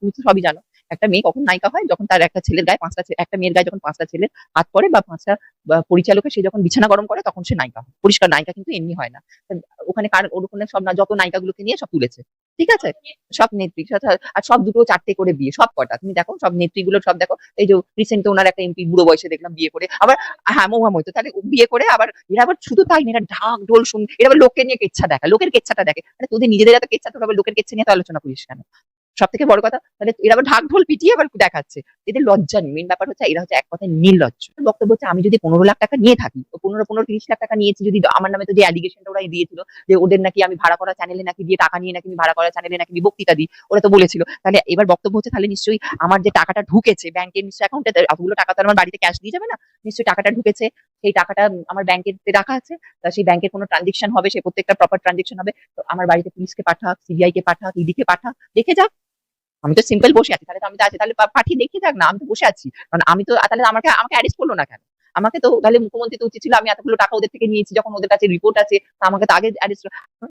তুমি তো সবই জানো। একটা মেয়ে কখন নায়িকা হয়, যখন তার একটা ছেলের গায়ে পাঁচটা একটা মেয়ের গায়ে যখন পাঁচটা ছেলের হাত পড়ে বা পাঁচটা পরিচালকের সে যখন বিছানা গরম করে তখন সে নায়িকা হয়। পরিষ্কার নায়িকা কিন্তু এমনি হয় না। ওখানে ওখানে সব না যত নায়িকাগুলোকে নিয়ে সব তুলেছে, ঠিক আছে, সব নেত্রী আর সব দুটো চারটে করে বিয়ে, সব কটা তুমি দেখো, সব নেত্রীগুলো সব দেখো। এই যে রিসেন্ট ওনার একটা এমপি বুড়ো বয়সে দেখলাম বিয়ে করে আবার, হ্যাঁ মহুয়া মৈত্র, তাহলে বিয়ে করে আবার এরা আবার শুধু তাই না, এরা ঢাক ঢোল শুন, এরা আবার লোককে নিয়ে কেচ্ছা দেখায়, লোকের কেচ্ছাটা দেখে। মানে তোদের নিজেদের এত কেচ্ছা, তোরা আবার লোকের কেচ্ছা নিয়ে তো আলোচনা করিস কেন? সব থেকে বড় কথা, তাহলে এরা আবার ঢাক ঢোল পিটিয়ে আবার দেখাচ্ছে। এদের লজ্জা নেই। মেন ব্যাপার হচ্ছে এরা হচ্ছে এক কথায় নির্লজ্জ। বক্তব্য হচ্ছে আমি যদি 15 লাখ টাকা নিয়ে থাকি, 15-30 লাখ টাকা নিয়েছি যদি, আমার নামে তো যে অ্যালিগেশনটা ওরা দিয়েছিল যে ওদের নাকি আমি ভাড়া করা চ্যানেলে নাকি দিয়ে টাকা নিয়ে নাকি আমি ভাড়া করা চ্যানেলে নাকি আমি বক্তৃতা দিই, ওরা তো বলেছিল। তাহলে এবার বক্তব্য হচ্ছে তাহলে নিশ্চয়ই আমার যে টাকাটা ঢুকেছে ব্যাংকের নিশ্চয়ই অ্যাকাউন্টে, এতগুলো টাকা তো আর আমার বাড়িতে ক্যাশ দিয়ে যাবে না, নিশ্চয়ই টাকাটা ঢুকেছে, সেই টাকাটা আমার ব্যাংকের রাখা আছে। তা সেই ব্যাংকের কোনো ট্রানজেকশন হবে, সেই প্রত্যেকটা প্রপার ট্রানজেকশন হবে। তো আমার বাড়িতে পুলিশকে পাঠাক, সিবিআই কে পাঠাক, ইডি কে পাঠাক, দেখে যাক। আমি তো সিম্পল বসে আছি, তাহলে তো আমি তো আছি, তাহলে পাঠিয়ে দেখিয়ে থাক না, আমি তো বসে আছি। কারণ আমি তো তাহলে আমাকে আমাকে অ্যারেস্ট করলো না কেন? আমাকে তো তাহলে মুখ্যমন্ত্রী তো উচিত ছিল, আমি এতগুলো টাকা ওদের থেকে নিয়েছি যখন ওদের কাছে রিপোর্ট আছে, তা আমাকে তো আগে অ্যারেস্ট